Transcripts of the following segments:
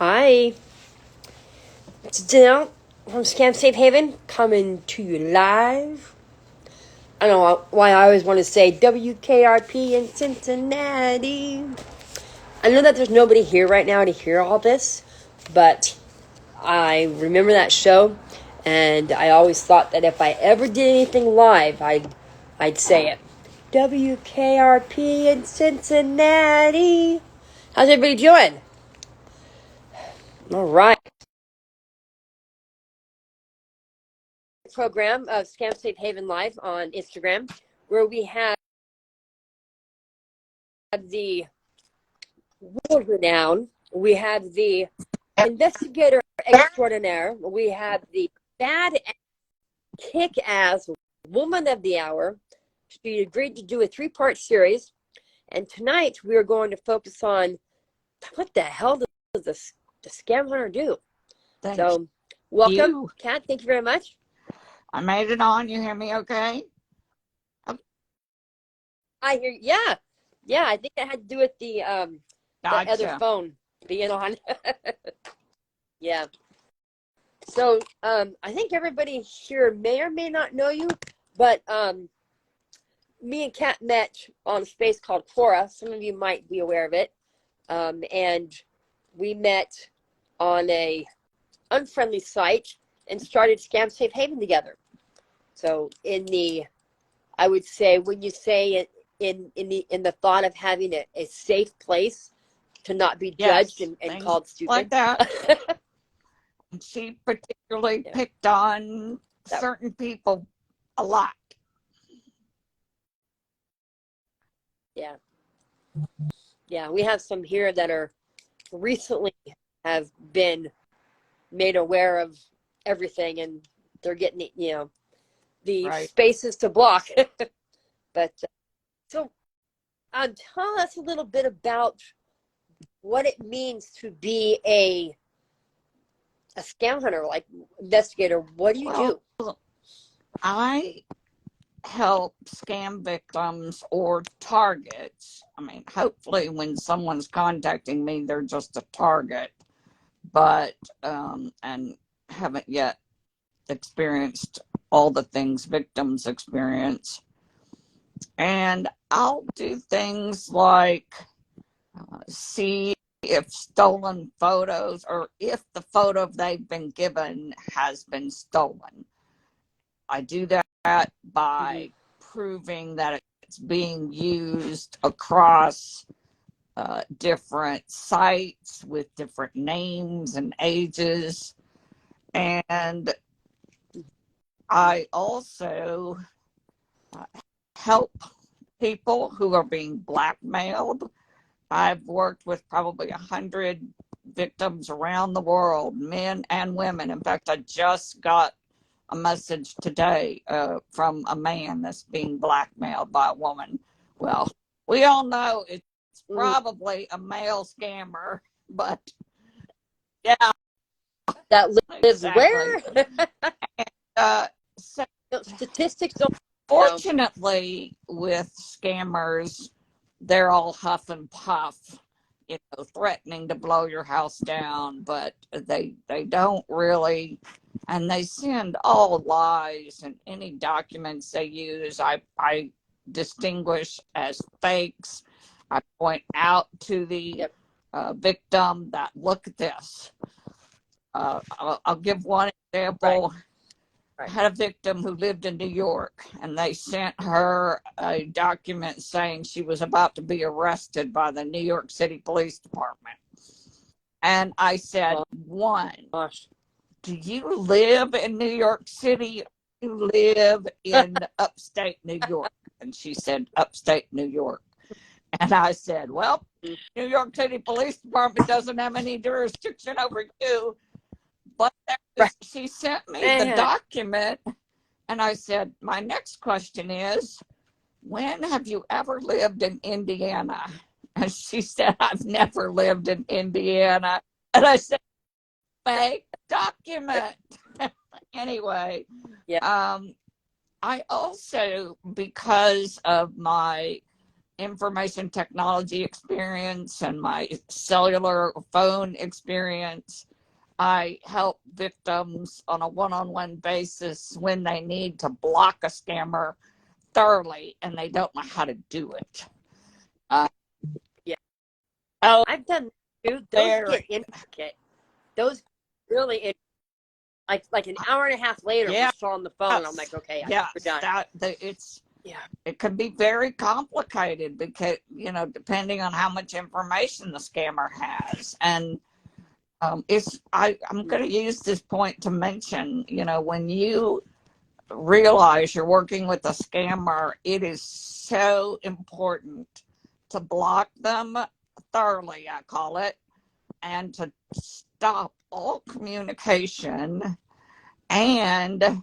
Hi, it's Janelle from Scam Safe Haven coming to you live. I don't know why I always want to say WKRP in Cincinnati. I know that there's nobody here right now to hear all this, but I remember that show, and I always thought that if I ever did anything live, I'd say it. WKRP in Cincinnati. How's everybody doing? All right. Program of Scam Safe Haven Live on Instagram, where we have the world renowned, we have the investigator extraordinaire, we have the bad kick-ass woman of the hour. She agreed to do a 3-part series, and tonight we are going to focus on what the hell does the scam hunter do. So welcome, Kat. Thank you very much. I made it on. You hear me okay? I hear. Yeah. I think that had to do with the other phone being on. Yeah. So I think everybody here may or may not know you, but me and Kat met on a space called Quora. Some of you might be aware of it, and we met on a unfriendly site and started Scam Safe Haven together. So I would say when you say it in the thought of having a safe place to not be judged and called stupid. Like that. She particularly picked on certain people a lot. Yeah. Yeah, we have some here that are recently have been made aware of everything, and they're getting, the spaces to block. But so tell us a little bit about what it means to be a scam hunter, like investigator. What do you do? I help scam victims or targets. I mean, hopefully when someone's contacting me, they're just a target, but and haven't yet experienced all the things victims experience. And I'll do things like see if stolen photos or if the photo they've been given has been stolen. I do that by proving that it's being used across different sites with different names and ages. And I also help people who are being blackmailed. I've worked with probably 100 victims around the world, men and women. In fact, I just got a message today from a man that's being blackmailed by a woman. Well, we all know it's probably a male scammer, but yeah. That lives where? So statistics don't. Fortunately, with scammers, they're all huff and puff, threatening to blow your house down, but they don't really, and they send all lies, and any documents they use, I distinguish as fakes. I point out to the victim that, look at this. I'll give one example. I had a victim who lived in New York, and they sent her a document saying she was about to be arrested by the New York City Police Department. And I said, do you live in New York City? Do you live in upstate New York? And she said, upstate New York. And I said, well, New York City Police Department doesn't have any jurisdiction over you. But she sent me the document, and I said, my next question is, when have you ever lived in Indiana? And she said, I've never lived in Indiana. And I said, fake document. Anyway, I also, because of my information technology experience and my cellular phone experience, I help victims on a one-on-one basis when they need to block a scammer thoroughly and they don't know how to do it. Yeah. Oh, I've done too. Those get intricate. Those really, like an hour and a half later, we're still on the phone. I'm like, okay, we're done. It can be very complicated because, depending on how much information the scammer has. And I'm going to use this point to mention, when you realize you're working with a scammer, it is so important to block them thoroughly, I call it, and to stop all communication. And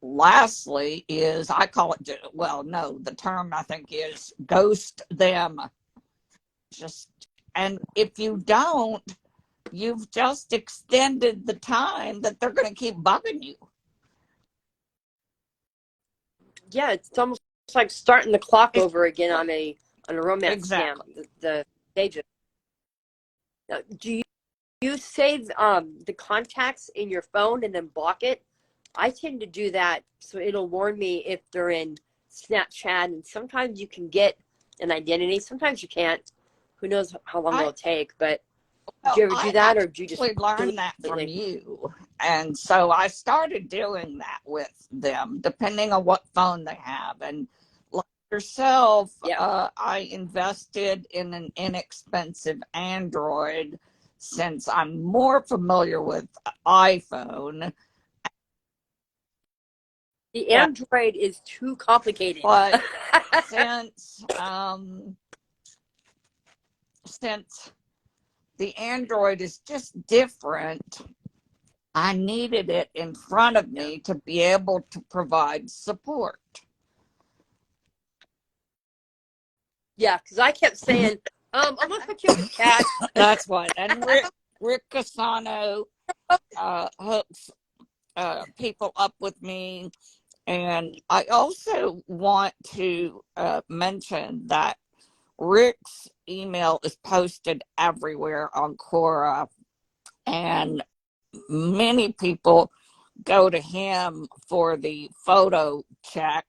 lastly is, I call it, the term I think is ghost them. And if you don't, you've just extended the time that they're going to keep bugging you. Yeah, it's almost like starting the clock over again on a romance scam. The stages. Now, do you save the contacts in your phone and then block it? I tend to do that so it'll warn me if they're in Snapchat, and sometimes you can get an identity, sometimes you can't. Who knows how long it'll take, but did you ever do that, or did you just learn that from you? And so I started doing that with them, depending on what phone they have. And like yourself, I invested in an inexpensive Android since I'm more familiar with iPhone. The Android is too complicated. But since the Android is just different, I needed it in front of me to be able to provide support. Yeah, because I kept saying, I'm going to put you in the chat. That's what. And Rick Casano hooks people up with me. And I also want to mention that Rick's email is posted everywhere on Quora, and many people go to him for the photo check,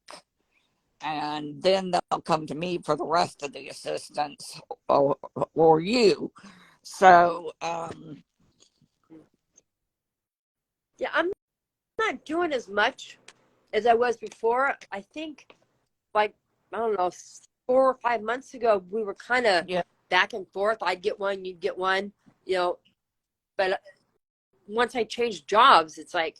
and then they'll come to me for the rest of the assistance, or you. So, yeah, I'm not doing as much as I was before. I think, like, I don't know, 4 or 5 months ago, we were kind of back and forth. I'd get one, you'd get one, but once I changed jobs, it's like,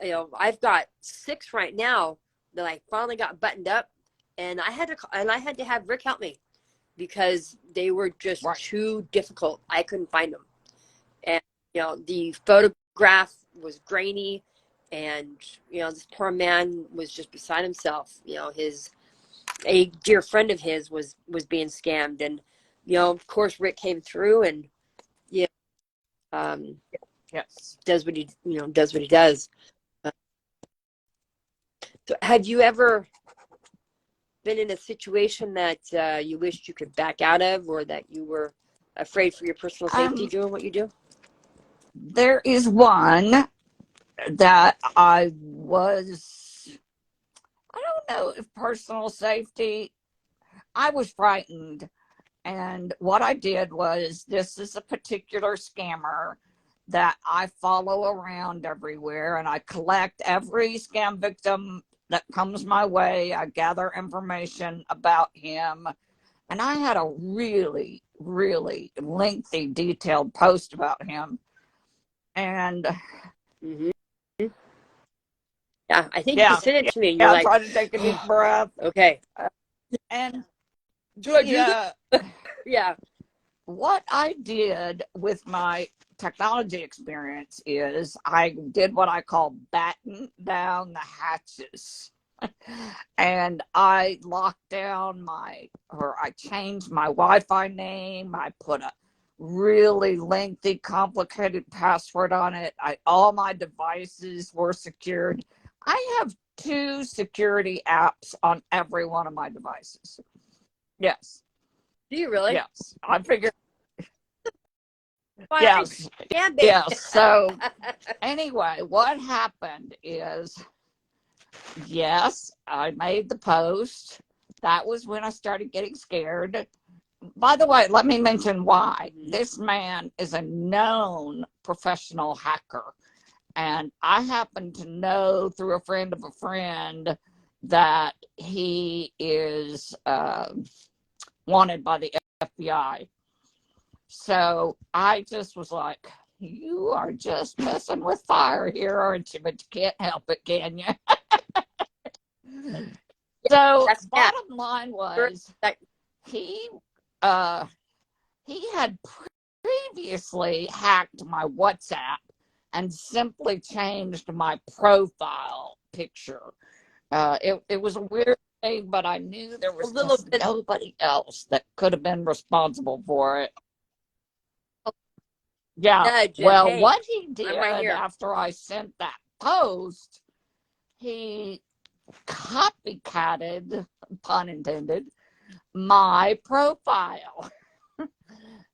I've got 6 right now that I finally got buttoned up, and I had to have Rick help me because they were just too difficult. I couldn't find them. And, the photograph was grainy, and, this poor man was just beside himself. A dear friend of his was being scammed, and of course Rick came through and does what he does. So have you ever been in a situation that you wished you could back out of, or that you were afraid for your personal safety doing what you do? There is one that I don't know if personal safety, I was frightened. And what I did was, this is a particular scammer that I follow around everywhere, and I collect every scam victim that comes my way. I gather information about him. And I had a really, really lengthy, detailed post about him. And yeah, I think you sent it to me. And you're like, try to take a deep breath. Okay. And do I do that? Yeah. What I did with my technology experience is I did what I call batten down the hatches. And I locked down I changed my Wi-Fi name. I put a really lengthy, complicated password on it. All my devices were secured. I have 2 security apps on every one of my devices. Yes. Do you really? Yes. I figured. Why, Yes. damn it. Yes. So anyway, what happened is, yes, I made the post. That was when I started getting scared. By the way, let me mention why. This man is a known professional hacker. And I happen to know through a friend of a friend that he is wanted by the FBI. So I just was like, you are just messing with fire here, aren't you? But you can't help it, can you? So bottom line was he had previously hacked my WhatsApp and simply changed my profile picture. It was a weird thing, but I knew there was just nobody else that could have been responsible for it. Yeah. Well, hey, what he did after I sent that post, he copycatted, pun intended, my profile.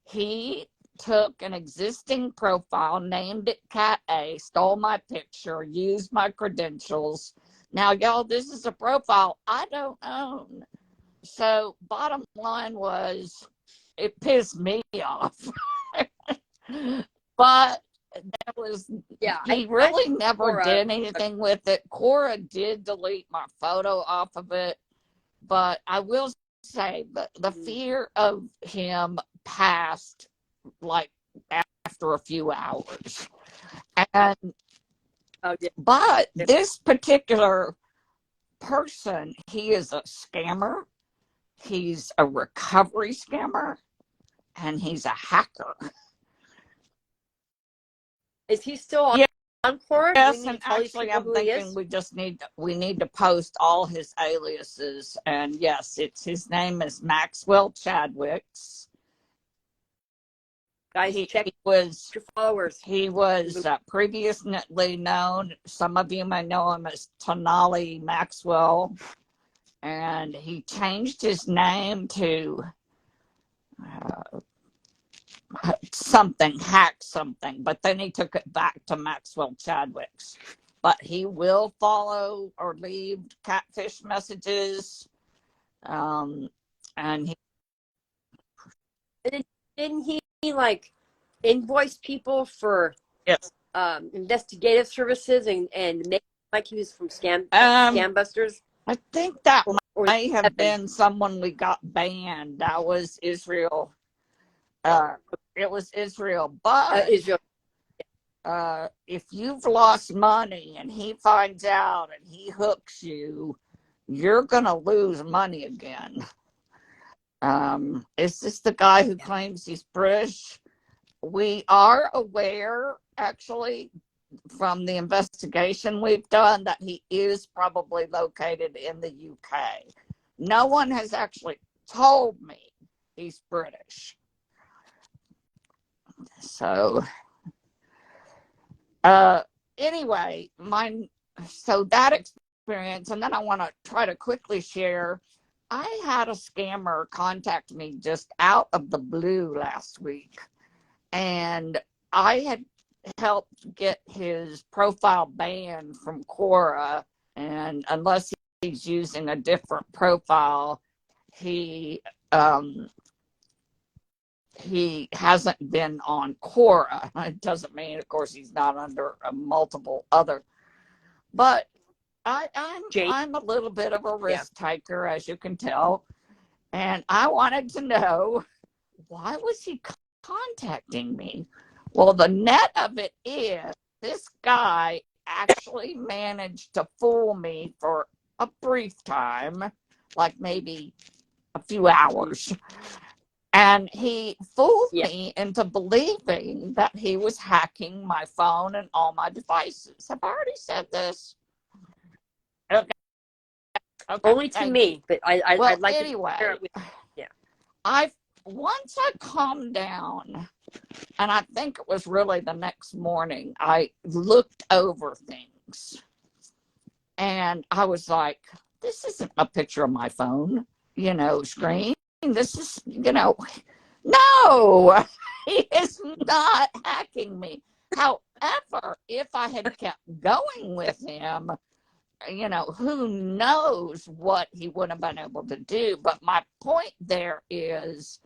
He took an existing profile, named it Cat A, stole my picture, used my credentials. Now, y'all, this is a profile I don't own. So, bottom line was, it pissed me off. But that was, he really never did anything with it. Cora did delete my photo off of it. But I will say that the fear of him passed like after a few hours. And but this particular person, he is a scammer, he's a recovery scammer, and he's a hacker. Is he still on Quora? Yes, and actually I'm thinking we need to post all his aliases. And yes, his name is Maxwell Chadwicks. Guys, check your followers. He was previously known, some of you may know him as Tonali Maxwell, and he changed his name to hack something, but then he took it back to Maxwell Chadwicks. But he will follow or leave catfish messages, and didn't he like invoice people for investigative services and make like he was from scam busters? I think that may have been someone we got banned. That was Israel. It was Israel, but Israel. If you've lost money and he finds out and he hooks you, you're gonna lose money again. Is this the guy who claims he's British? We are aware, actually, from the investigation we've done, that he is probably located in the UK. No one has actually told me he's British. So, anyway, so that experience, and then I want to try to quickly share. I had a scammer contact me just out of the blue last week, and I had helped get his profile banned from Quora, and unless he's using a different profile, he hasn't been on Quora. It doesn't mean, of course, he's not under multiple other. But I'm a little bit of a risk taker, as you can tell. And I wanted to know, why was he contacting me? Well, the net of it is, this guy actually managed to fool me for a brief time, like maybe a few hours. And he fooled me into believing that he was hacking my phone and all my devices. Have I already said this? Okay. Only to me, but I'd like anyway, to share it with, once I calmed down, and I think it was really the next morning, I looked over things. And I was like, this isn't a picture of my phone, screen. This is, no, he is not hacking me. However, if I had kept going with him, who knows what he would have been able to do. But my point there is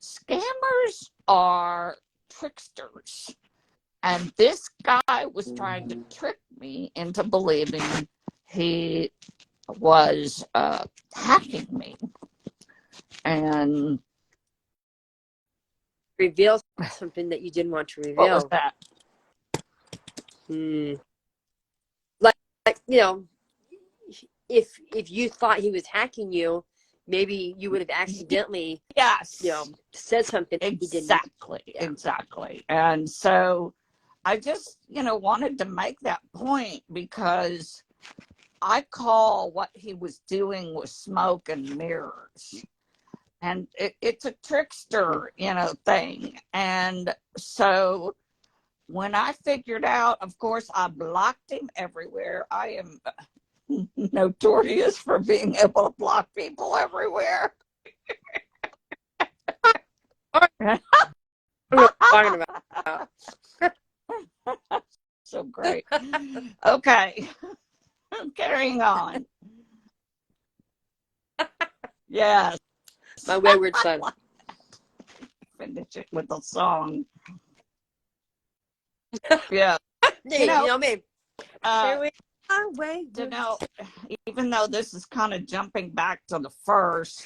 scammers are tricksters. And this guy was trying to trick me into believing he was hacking me. And reveal something that you didn't want to reveal. What was that? Like if you thought he was hacking you, maybe you would have accidentally said something. Exactly. And so I just wanted to make that point, because I call what he was doing with smoke and mirrors, and it's a trickster thing. And so when I figured out, of course, I blocked him everywhere. I am notorious for being able to block people everywhere. Talking about. So great. Okay. Carrying on. Yes. My wayward son. Finish it with a song. Yeah. You know me. Even though this is kind of jumping back to the first,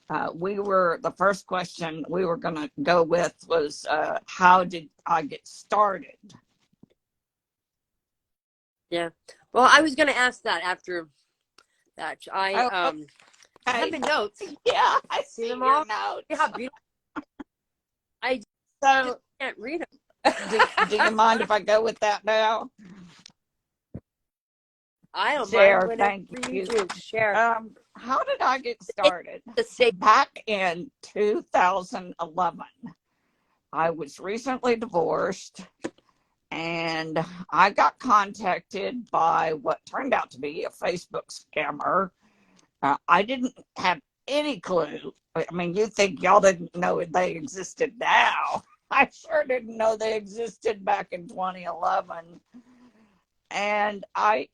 the first question we were going to go with was, how did I get started? Yeah. Well, I was going to ask that after that. I have the notes. Yeah, I see them all. Notes. Yeah, beautiful. I just can't read them. Do you mind if I go with that now? I don't Share, mind thank you. Share. How did I get started? Back in 2011, I was recently divorced, and I got contacted by what turned out to be a Facebook scammer. I didn't have any clue. I mean, you think y'all didn't know they existed now. I sure didn't know they existed back in 2011. And I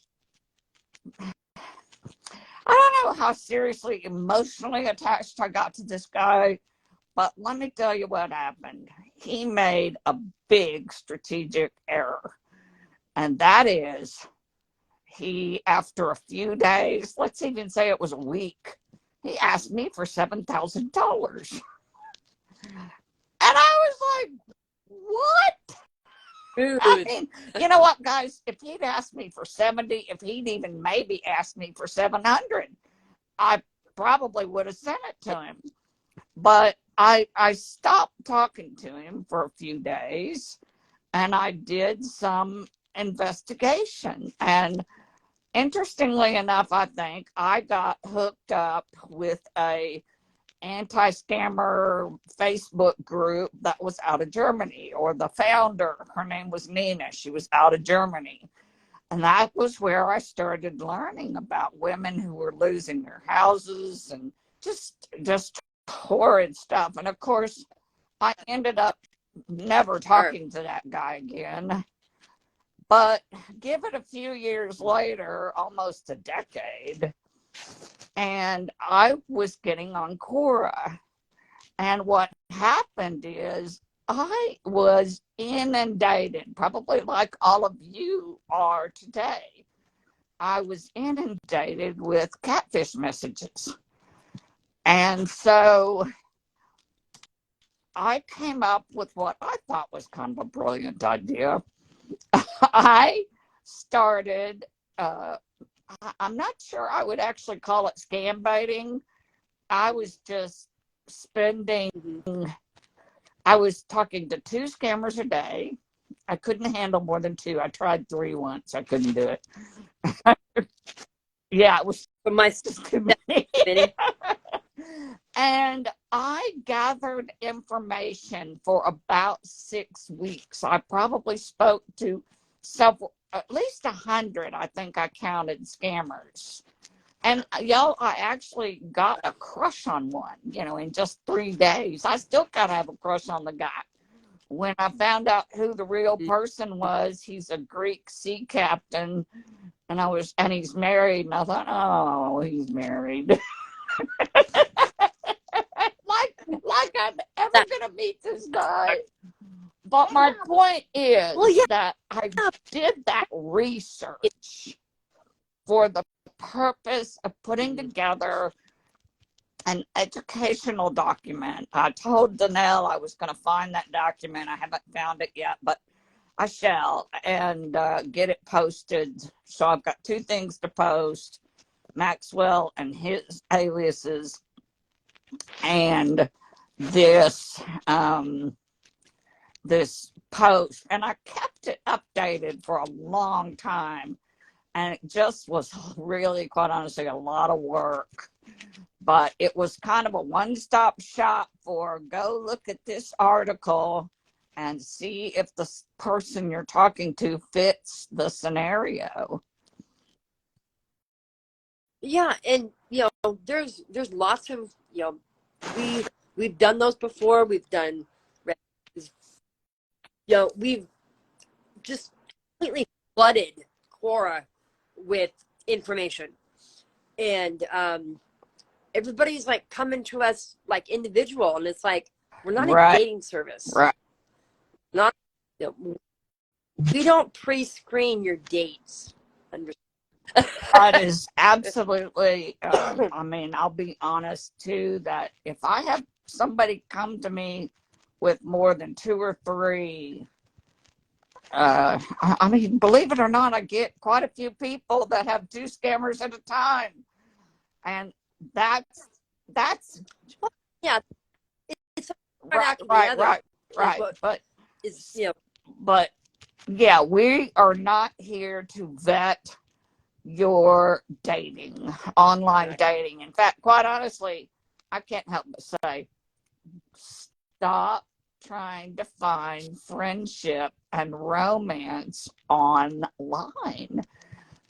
don't know how seriously emotionally attached I got to this guy, but let me tell you what happened. He made a big strategic error. And that is, after a few days, let's even say it was a week, he asked me for $7,000. And I was like, what? I mean, you know what, guys? If he'd asked me for 70, if he'd even maybe asked me for 700, I probably would have sent it to him. But I stopped talking to him for a few days, and I did some investigation. And interestingly enough, I think I got hooked up with a anti-scammer Facebook group that was out of Germany, or the founder, her name was Nina. She was out of Germany. And that was where I started learning about women who were losing their houses and just horrid stuff. And of course, I ended up never talking to that guy again. But give it a few years later, almost a decade, and I was getting on Quora. And what happened is I was inundated, probably like all of you are today. I was inundated with catfish messages. And so I came up with what I thought was kind of a brilliant idea. I started, I'm not sure I would actually call it scam baiting. I was just I was talking to 2 scammers a day. I couldn't handle more than 2. I tried 3 once. I couldn't do it. Yeah, it was for my too many. And I gathered information for about 6 weeks. I probably spoke to at least 100, I think I counted, scammers. And y'all, I actually got a crush on one, in just 3 days. I still kind of have a crush on the guy. When I found out who the real person was, he's a Greek sea captain, and he's married, and I thought, oh, he's married. like I'm ever gonna meet this guy. But my point is that I did that research for the purpose of putting together an educational document. I told Danelle I was going to find that document. I haven't found it yet, but I shall, and get it posted. So I've got 2 things to post: Maxwell and his aliases, and this this post. And I kept it updated for a long time, and it just was really, quite honestly, a lot of work. But it was kind of a one-stop shop for, go look at this article and see if the person you're talking to fits the scenario. Yeah, and there's lots of we've done those before. We've done, we've just completely flooded Quora with information, and everybody's like coming to us like individual, and it's like, we're not a dating service. Right. Not, we don't pre-screen your dates. That is absolutely, I'll be honest too, that if I have somebody come to me with more than 2 or 3, believe it or not, I get quite a few people that have 2 scammers at a time. And that's yeah, it's right. But it's but yeah, we are not here to vet your dating, online dating. In fact, quite honestly, I can't help but say, stop trying to find friendship and romance online.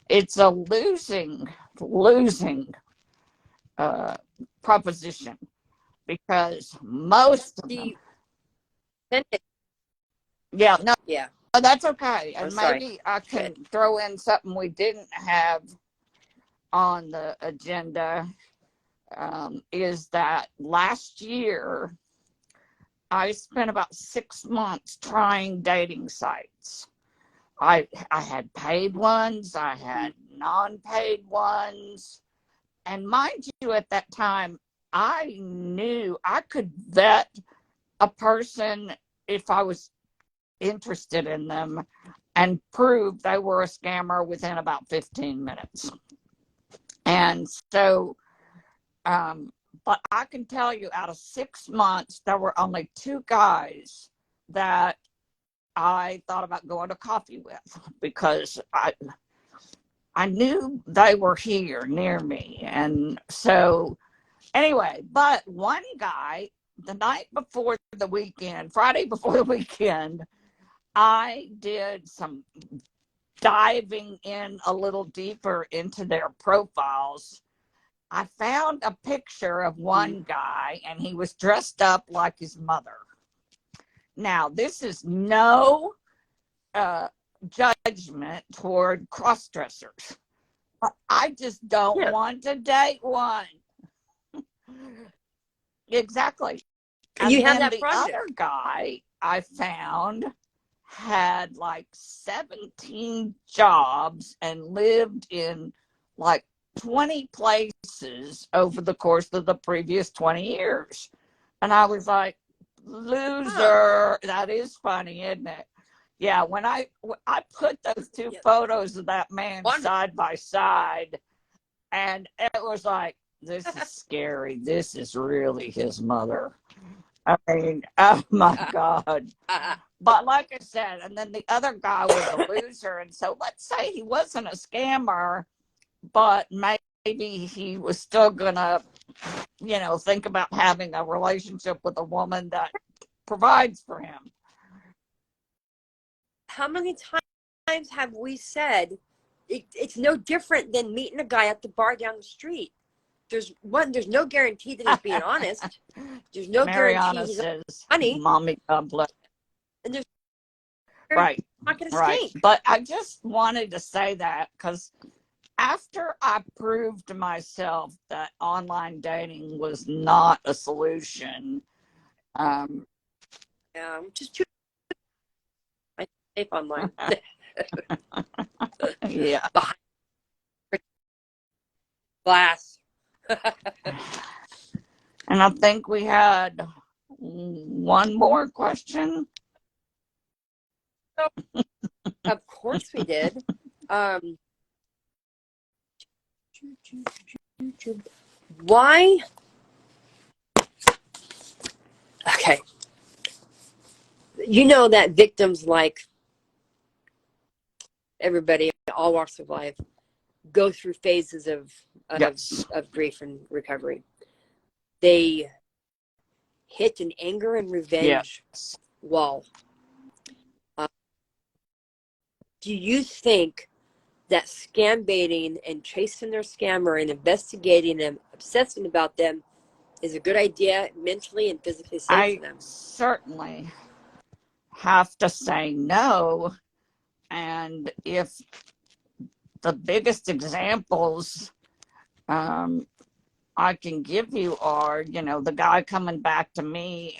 It's a losing proposition, because most of them. Yeah, no, yeah, that's okay. And sorry. Maybe I can throw in something we didn't have on the agenda. Is that last year I spent about 6 months trying dating sites. I had paid ones, I had non-paid ones, and mind you, at that time, I knew I could vet a person if I was interested in them and prove they were a scammer within about 15 minutes. And so, but I can tell you, out of 6 months, there were only 2 guys that I thought about going to coffee with, because I knew they were here near me. And so anyway, but one guy, the night before the weekend, Friday before the weekend, I did some diving in a little deeper into their profiles. I found a picture of one guy, and he was dressed up like his mother. Now, this is no judgment toward cross-dressers. I just don't want to date one. Exactly. And you have then that project. Other guy I found had like 17 jobs and lived in like 20 places over the course of the previous 20 years. And I was like, loser. That is funny, isn't it? Yeah, when I put those 2 photos of that man side by side, and it was like, this is scary. This is really his mother. I mean, oh my God. But like I said, and then the other guy was a loser. And so let's say he wasn't a scammer, but maybe he was still going to, think about having a relationship with a woman that provides for him. How many times times have we said it's no different than meeting a guy at the bar down the street? There's no guarantee that he's being honest. There's no Mariana guarantee says, he's funny. Mommy, God bless. And there's Right. not going to Right. stink. But I just wanted to say that because after I proved to myself that online dating was not a solution, Just too safe online. yeah. Behind glass. And I think we had one more question. Of course we did. Why? Okay. You know that victims, like everybody, all walks of life, go through phases of Yes. grief and recovery. They hit an anger and revenge wall. Do you think that scam baiting and chasing their scammer and investigating them, obsessing about them, is a good idea mentally and physically safe for them? Certainly have to say no. And if the biggest examples I can give you are, the guy coming back to me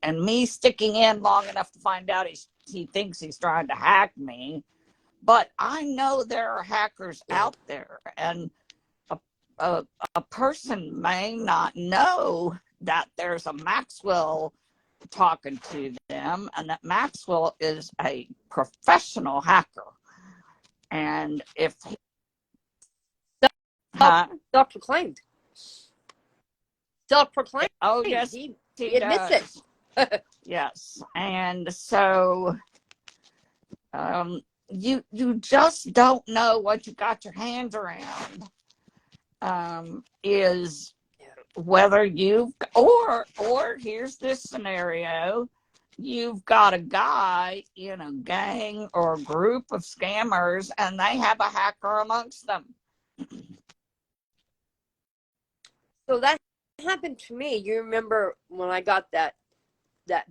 and me sticking in long enough to find out he thinks he's trying to hack me. But I know there are hackers out there, and a person may not know that there's a Maxwell talking to them, and that Maxwell is a professional hacker. And if self-proclaimed. Oh yes, he admits it. Yes, and so you just don't know what you got your hands around. Is whether or here's this scenario: you've got a guy in a gang or a group of scammers, and they have a hacker amongst them. So that happened to me. You remember when I got that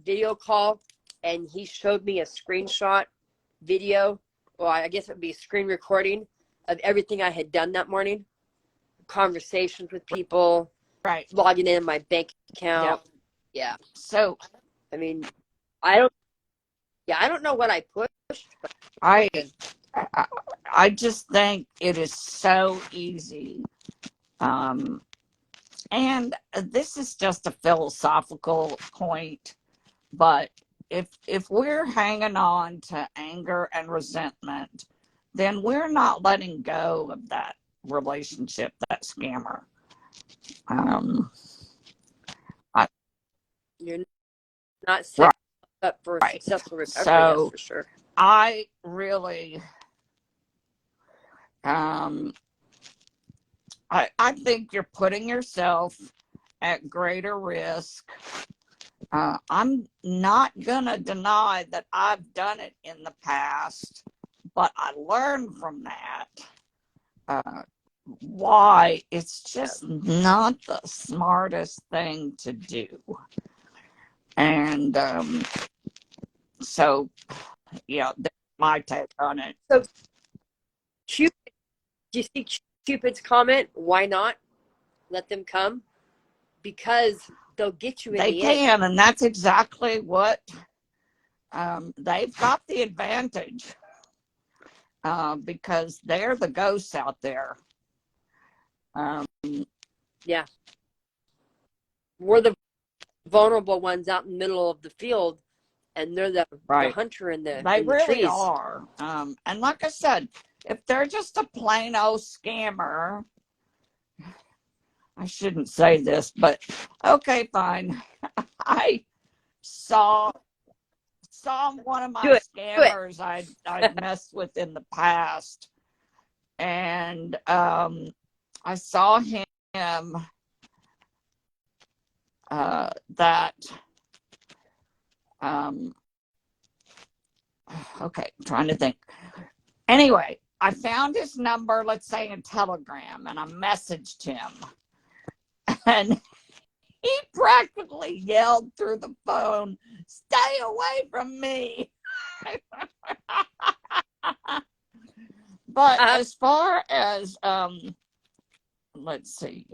video call and he showed me a screenshot video, or I guess it would be a screen recording of everything I had done that morning, conversations with people, right, logging in my bank account. Yeah. So I mean, I don't know what I pushed, but I just think it is so easy. And this is just a philosophical point, but if we're hanging on to anger and resentment, then we're not letting go of that relationship, that scammer. You're not setting up for a successful recovery, that's for sure. I really, I think you're putting yourself at greater risk. I'm not going to deny that I've done it in the past, but I learned from that why it's just not the smartest thing to do. And so, yeah, that's my take on it. So, Cupid, do you see Cupid's comment? Why not let them come? Because they'll get you in the end. And that's exactly what they've got the advantage because they're the ghosts out there. Yeah. We're the vulnerable ones out in the middle of the field, and they're the hunter in the They really trees. are. And like I said, if they're just a plain old scammer, I shouldn't say this, but okay, fine. I saw one of my scammers I'd messed with in the past, and I saw him that Okay, I'm trying to think. Anyway, I found his number, let's say in Telegram, and I messaged him. And he practically yelled through the phone, "Stay away from me." But as far as let's see.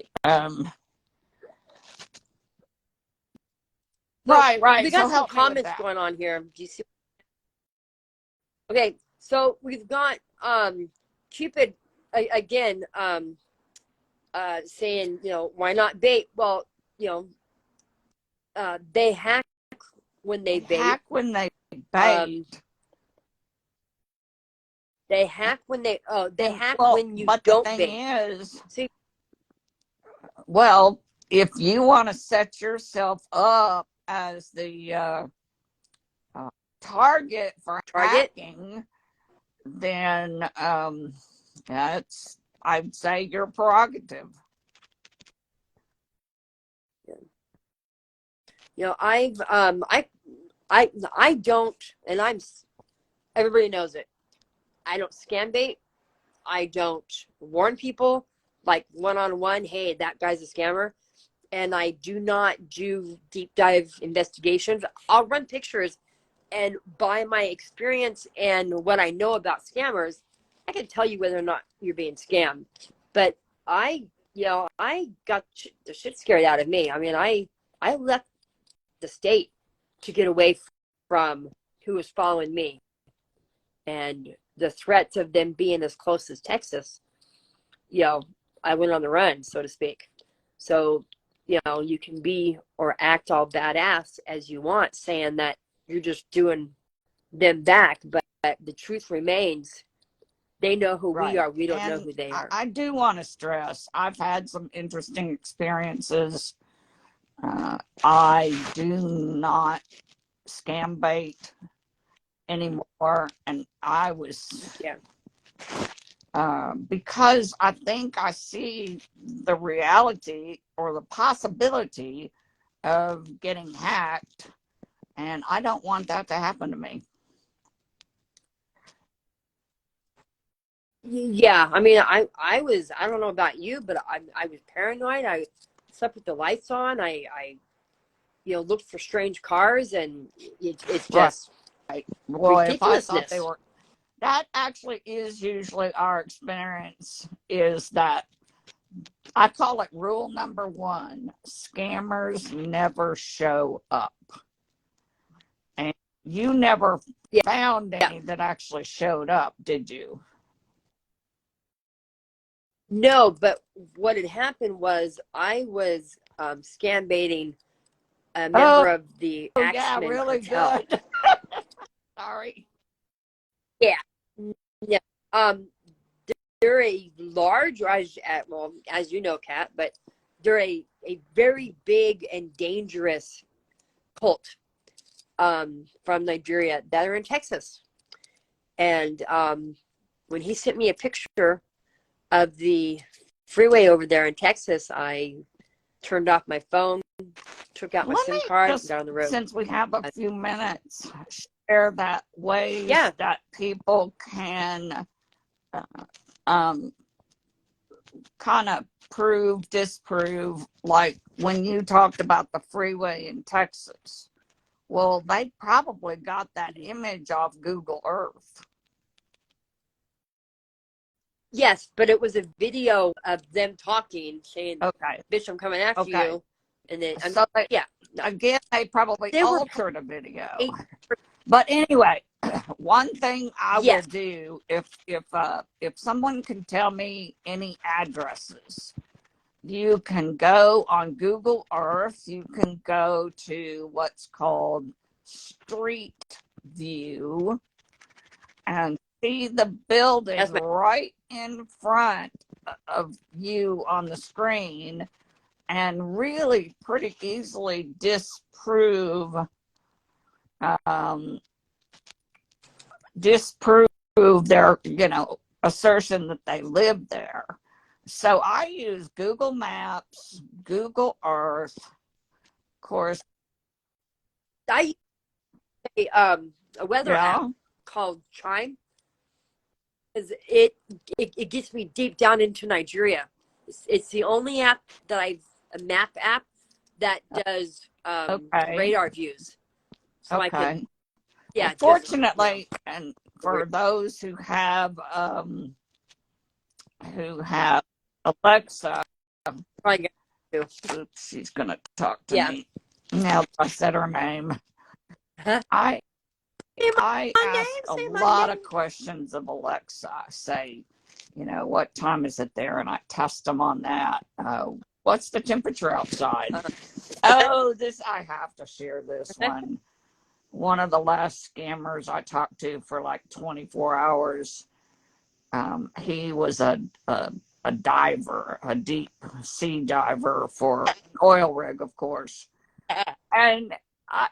Right. We got some comments going on here. Do you see? Okay, so we've got Cupid again saying, why not bait? Well, they hack when they bait. Hack when they bait. They hack when they hack when you but don't the thing bait. Is, well, if you want to set yourself up as the target for hacking, then that's, I'd say, your prerogative. I don't, and everybody knows it. I don't scam bait. I don't warn people like one-on-one, hey, that guy's a scammer. And I do not do deep dive investigations. I'll run pictures, and by my experience and what I know about scammers, I can tell you whether or not you're being scammed. But I got the shit scared out of me. I mean, I left the state to get away from who was following me. And the threats of them being as close as Texas, I went on the run, so to speak. So, you can be or act all badass as you want, saying that you're just doing them back. But the truth remains, they know who we are. We don't know who they are. I do want to stress, I've had some interesting experiences. I do not scam bait anymore. And I was... because I think I see the reality or the possibility of getting hacked, and I don't want that to happen to me. Yeah, I mean, I don't know about you, but I was paranoid. I slept with the lights on. I looked for strange cars, and it's just well, ridiculousness. If I thought they were... That actually is usually our experience, is that I call it rule number 1. Scammers never show up. And you never found any that actually showed up, did you? No, but what had happened was I was scam baiting a member of the Axeman really cartel. Good. Sorry. Yeah. They're a large, as you know, Kat, but they're a very big and dangerous cult from Nigeria that are in Texas. And when he sent me a picture of the freeway over there in Texas, I turned off my phone, took out my SIM card, and got on the road. Since we have a few minutes, share that ways that people can kind of prove, disprove, like when you talked about the freeway in Texas. Well, they probably got that image off Google Earth. Yes, but it was a video of them talking, saying, "Bitch, I'm coming after you." And then, again, they probably altered a video. But anyway, one thing I will do, if someone can tell me any addresses, you can go on Google Earth. You can go to what's called Street View and see the building right in front of you on the screen, and really pretty easily disprove their assertion that they live there. So I use Google Maps, Google Earth, of course. I use a weather app called Chime. It gets me deep down into Nigeria. It's the only app that a map app that does radar views. So I can, well, fortunately, and for those who have Alexa, oops, she's gonna talk to me. Now I said her name. I ask a lot of questions of Alexa. I say, what time is it there? And I test them on that. What's the temperature outside? I have to share this one. One of the last scammers I talked to for like 24 hours, he was a diver, a deep sea diver for an oil rig, of course. And I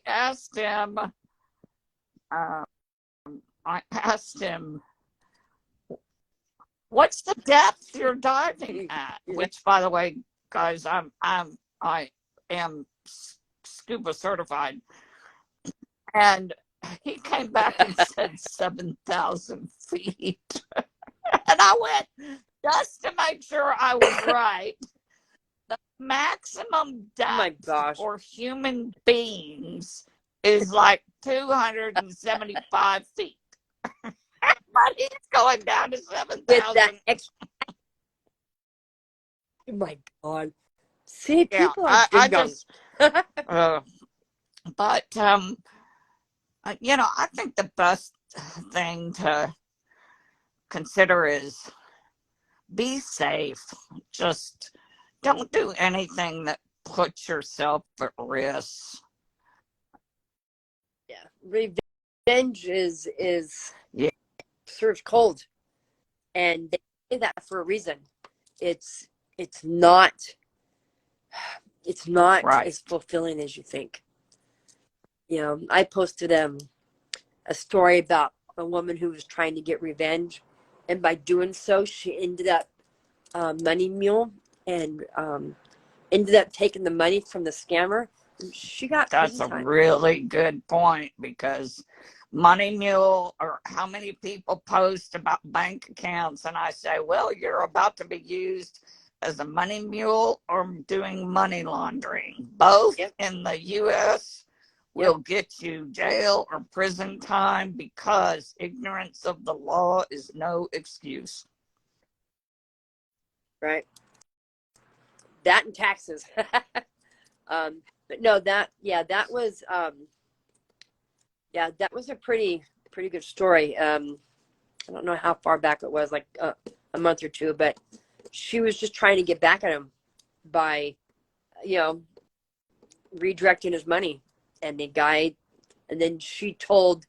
asked him, what's the depth you're diving at? Which, by the way, guys, I am scuba certified. And he came back and said 7,000 feet. And I went, just to make sure I was right, the maximum depth for human beings is like 275 feet. But he's going down to 7,000. Oh my God. See, people are big guns. But I think the best thing to consider is be safe. Just don't do anything that puts yourself at risk. Yeah, revenge is serves cold, and they say that for a reason. It's not right. as fulfilling as you think. I posted a story about a woman who was trying to get revenge, and by doing so, she ended up money mule and ended up taking the money from the scammer. She got That's a really good point, because money mule, or how many people post about bank accounts, and I say, well, you're about to be used as a money mule or doing money laundering. Both in the U.S. will get you jail or prison time, because ignorance of the law is no excuse. Right. That and taxes. But no, that was that was a pretty good story. I don't know how far back it was, like a month or two, but she was just trying to get back at him by redirecting his money, and then she told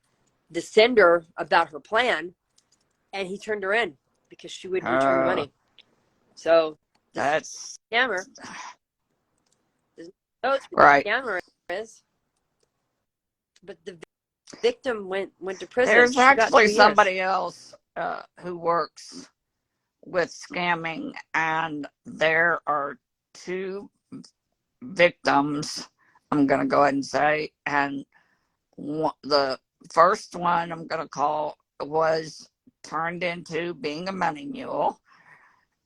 the sender about her plan, and he turned her in because she wouldn't return the money. So that's scammer. Right. Scammer is, but the victim went to prison. There's actually somebody else who works with scamming, and there are 2 victims, I'm going to go ahead and say, and the first one I'm going to call was turned into being a money mule,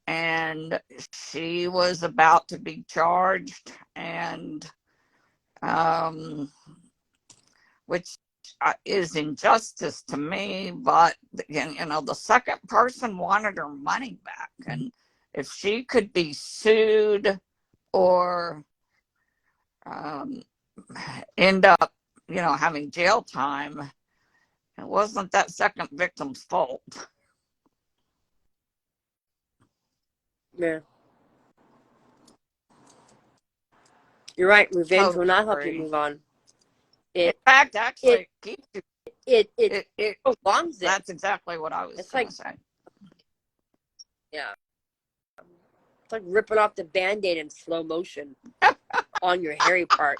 and she was about to be charged, and which is injustice to me. But the second person wanted her money back, and if she could be sued or end up having jail time, it wasn't that second victim's fault. Yeah, you're right. Revenge will not help you move on. In fact, actually, it prolongs it. That's exactly what I was going to say. Yeah. It's like ripping off the Band-Aid in slow motion on your hairy part.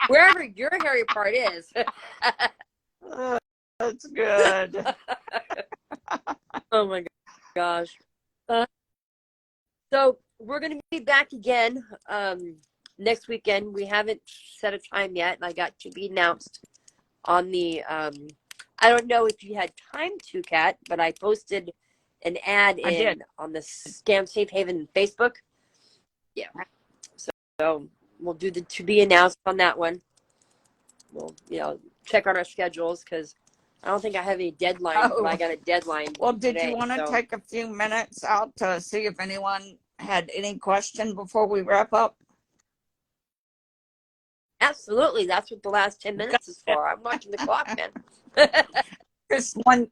Wherever your hairy part is. That's good. Oh my gosh. So we're going to be back again next weekend. We haven't set a time yet. I got to be announced on the, I don't know if you had time to, Kat, but I posted an ad on the Scam Safe Haven Facebook. Yeah. So we'll do the to be announced on that one. We'll, check on our schedules because I don't think I have any deadline, but I got a deadline. Well, did today, you want to take a few minutes out to see if anyone had any question before we wrap up? Absolutely. That's what the last 10 minutes is for. I'm watching the clock, man. Just one.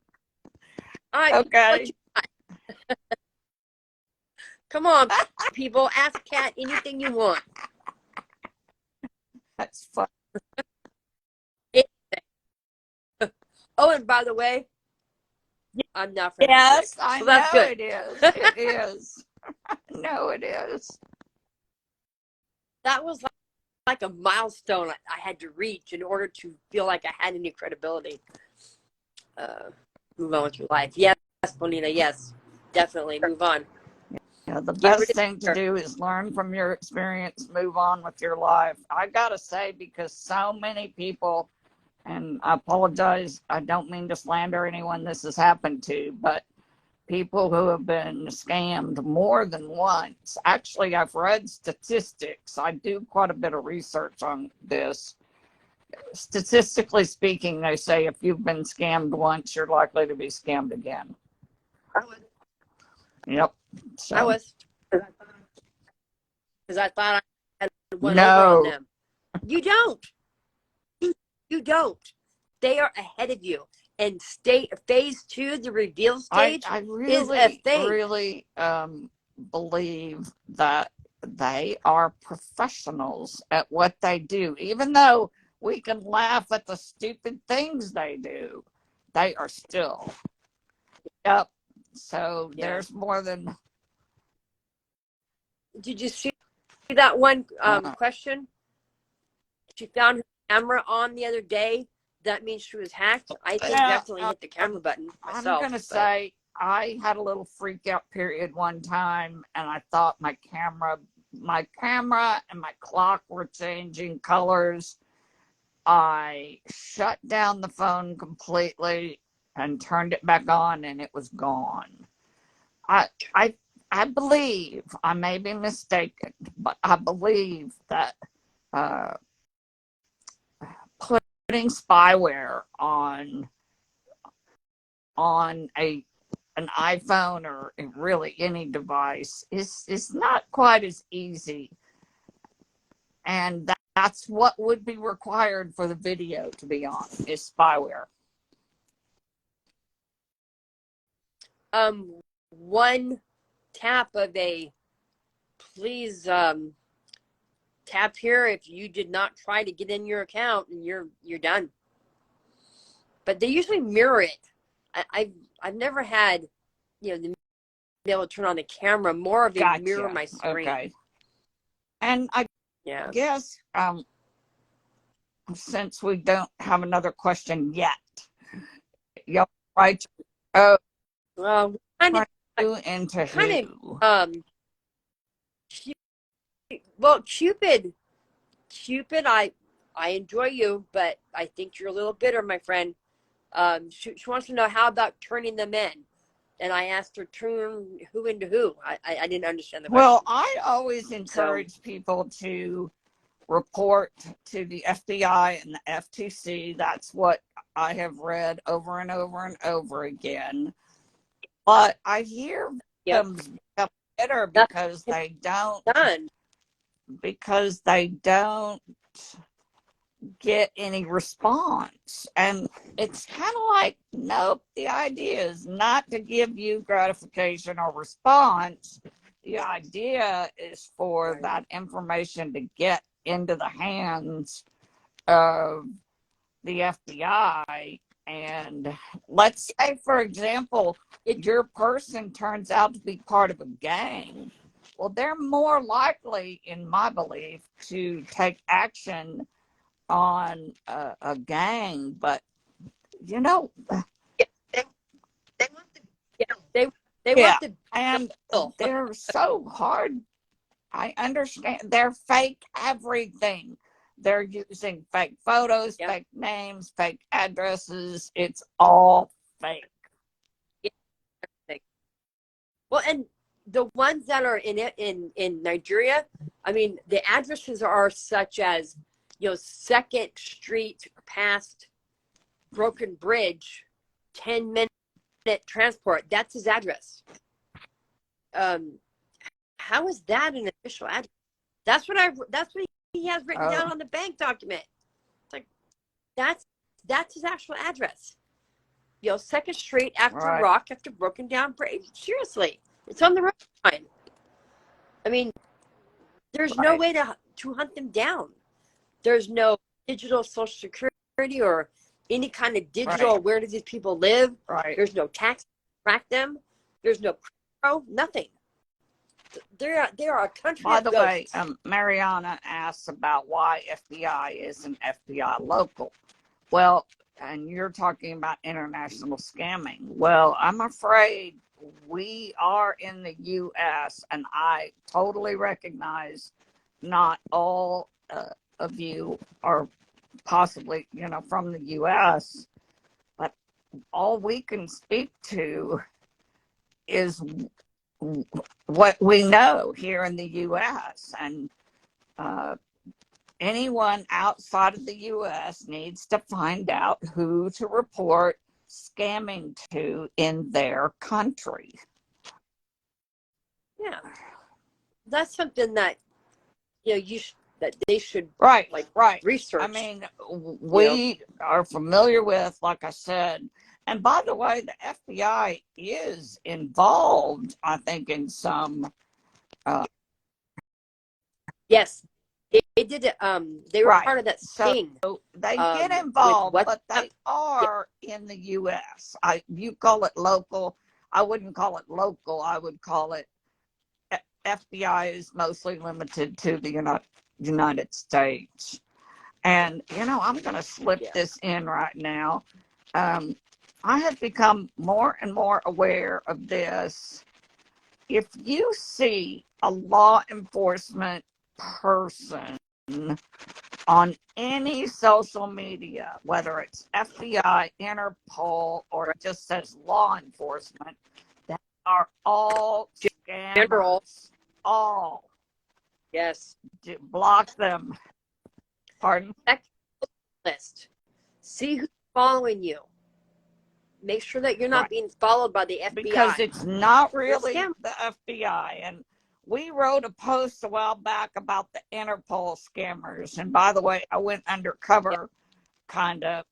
Okay. Come on, people. Ask Kat anything you want. That's fun. Oh, and by the way, I'm not from Yes, I so know that's good. it is. It is. No, it is. That was like a milestone I had to reach in order to feel like I had any credibility. Move on with your life. Yes, Bonita. Yes, definitely. Move on. Yeah, the best thing to do is learn from your experience, move on with your life. I gotta say, because so many people, and I apologize, I don't mean to slander anyone this has happened to, but people who have been scammed more than once. Actually, I've read statistics. I do quite a bit of research on this. Statistically speaking, they say if you've been scammed once, you're likely to be scammed again. Yep. So. I was. Because I thought I had one over on them. You don't. You don't. They are ahead of you. And phase 2, the reveal stage, I is a thing. really believe that they are professionals at what they do. Even though we can laugh at the stupid things they do, they are still. Yep. So there's more than. Did you see that one question? She found her camera on the other day. That means she was hacked. I think definitely hit the camera button myself. I'm going to say I had a little freak out period one time, and I thought my camera and my clock were changing colors. I shut down the phone completely and turned it back on, and it was gone. I believe, I may be mistaken, but I believe that putting spyware on an iPhone or really any device is not quite as easy, and that's what would be required for the video to be on, is spyware. One tap of a please tap here if you did not try to get in your account, and you're done. But they usually mirror it. I've never had, the be able to turn on the camera, more of a mirror my screen. Okay. And I guess since we don't have another question yet, you're right. Oh, well, Cupid, I enjoy you, but I think you're a little bitter, my friend. She wants to know, how about turning them in? And I asked her, turn who into who? I didn't understand the question. Well, I always encourage people to report to the FBI and the FTC. That's what I have read over and over and over again. But I hear them bitter because they don't get any response. And it's kind of like, nope, the idea is not to give you gratification or response. The idea is for that information to get into the hands of the FBI. And let's say, for example, if your person turns out to be part of a gang, well, they're more likely, in my belief, to take action on a gang. But they want to, and they're so hard. I understand. They're fake everything. They're using fake photos, Yeah. fake names, fake addresses. It's all fake. Yeah. Well, and the ones that are in Nigeria, I mean, the addresses are such as, 2nd Street past Broken Bridge, 10-minute transport. That's his address. How is that an official address? That's what he has written down on the bank document. It's like that's his actual address. 2nd Street after Rock, after Broken Down Bridge. Seriously, it's on the road line. I mean, there's no way to hunt them down. There's no digital social security or any kind of digital where do these people live. There's no tax to track them. There's no nothing. They are a country. By the way, Mariana asks about why FBI isn't FBI local. Well, and you're talking about international scamming. Well, I'm afraid we are in the U.S., and I totally recognize not all of you are possibly, from the U.S., but all we can speak to is what we know here in the U.S. And anyone outside of the U.S. needs to find out who to report scamming to in their country. Yeah, that's something that that they should research. I mean, we are familiar with, like I said. And by the way, the FBI is involved, I think, in some. Yes, they did it. They were part of that sting. So they get involved, but they are in the U.S. You call it local. I wouldn't call it local. I would call it FBI is mostly limited to the United States. And, I'm going to slip this in right now. I have become more and more aware of this. If you see a law enforcement person on any social media, whether it's FBI, Interpol, or it just says law enforcement, that are all scammers. All. Yes. Block them. Pardon? List. See who's following you. Make sure that you're not being followed by the FBI. Because it's not really the FBI. And we wrote a post a while back about the Interpol scammers. And by the way, I went undercover, kind of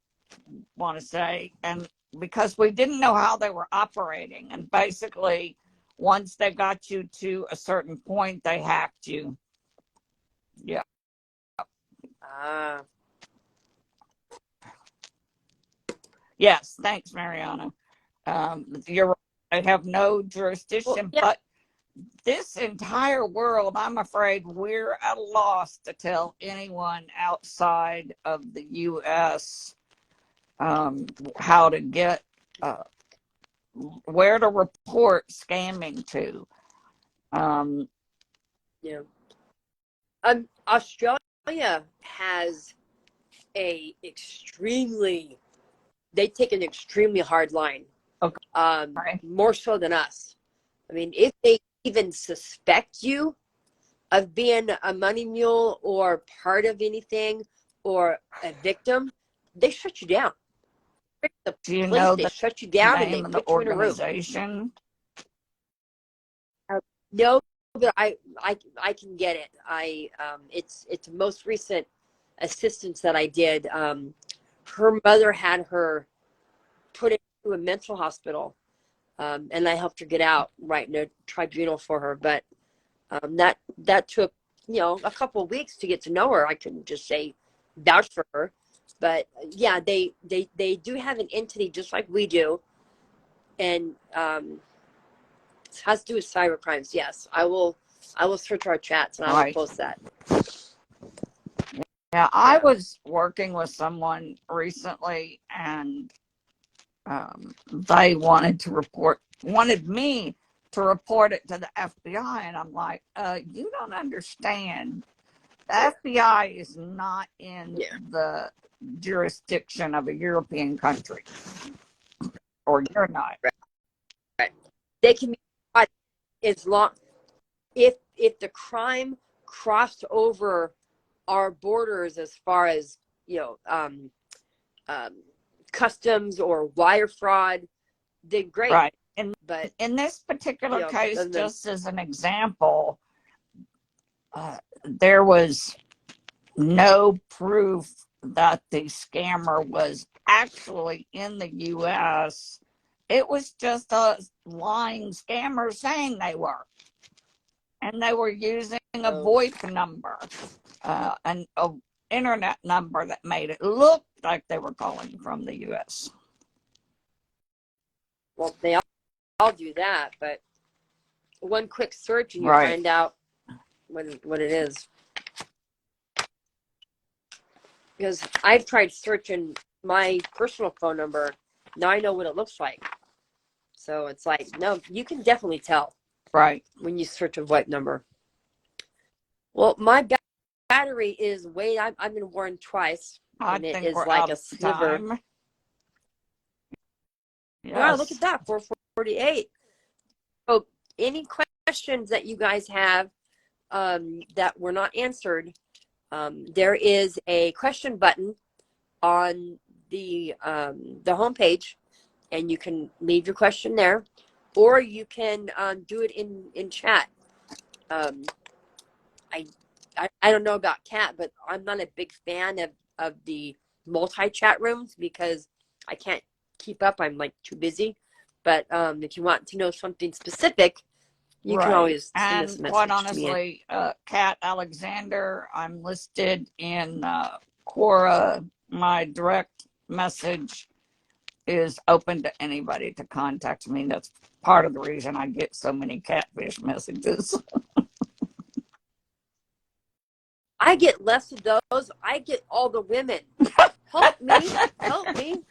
want to say, and because we didn't know how they were operating. And basically, once they got you to a certain point, they hacked you. Yeah. Yes, thanks, Mariana. You're right. I have no jurisdiction, but this entire world, I'm afraid we're at a loss to tell anyone outside of the U.S. How to get, where to report scamming to. Australia has they take an extremely hard line. More so than us. I mean, if they even suspect you of being a money mule or part of anything or a victim, they shut you down. Do you know they shut you down and they put you in a room. No, but I can get it. It's the most recent assistance that I did. Her mother had her put into a mental hospital, and I helped her get out, right in a tribunal for her. But that took a couple of weeks to get to know her. I couldn't just say vouch for her, but yeah, they do have an entity just like we do, and it has to do with cyber crimes. Yes, I will search our chats and I will post that. Yeah, I was working with someone recently, and they wanted me to report it to the FBI. And I'm like, you don't understand. The FBI is not in the jurisdiction of a European country, or you're not. Right. They can be caught as long if the crime crossed over our borders, as far as customs or wire fraud, then great. Right. But in this particular case, just as an example, there was no proof that the scammer was actually in the U.S. It was just a lying scammer saying they were. And they were using a VoIP number, an internet number that made it look like they were calling from the U.S. Well, they all do that, but one quick search and you find out what it is. Because I've tried searching my personal phone number. Now I know what it looks like. So it's like, no, you can definitely tell. Right. When you search a VoIP number. Well, my battery is I've been warned twice. And it is like a sliver. Yes. Wow, look at that, 4:48. So any questions that you guys have that were not answered, there is a question button on the homepage, and you can leave your question there, or you can do it in chat. I don't know about Kat, but I'm not a big fan of the multi-chat rooms because I can't keep up. I'm like too busy. But if you want to know something specific, you can always send us a message. Quite honestly, Kat Alexander, I'm listed in Quora. My direct message is open to anybody to contact me. That's part of the reason I get so many catfish messages. I get less of those. I get all the women. Help me. Help me.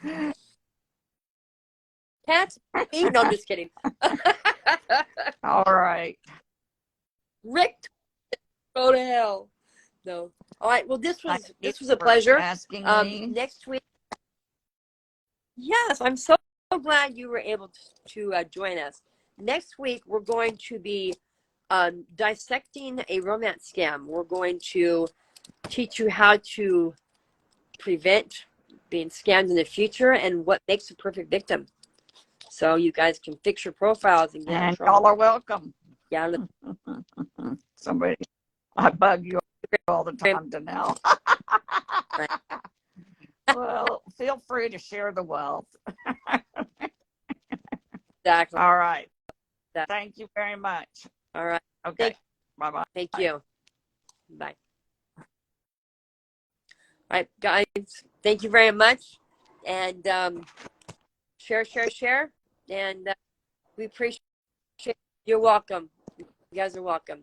Cats, me? No, I'm just kidding. All right. Rick, go to hell. No. All right. Well, this was a pleasure. Asking me. Next week. Yes, I'm so glad you were able to join us. Next week, we're going to be dissecting a romance scam. We're going to teach you how to prevent being scammed in the future and what makes a perfect victim. So you guys can fix your profiles and get in trouble. Y'all are welcome. Yeah. Somebody, I bug you all the time to know. Well, feel free to share the wealth. Exactly. All right. Thank you very much. All right. Okay. Bye-bye. Thank you. Bye. All right, guys. Thank you very much. And share. And we appreciate it. You're welcome. You guys are welcome.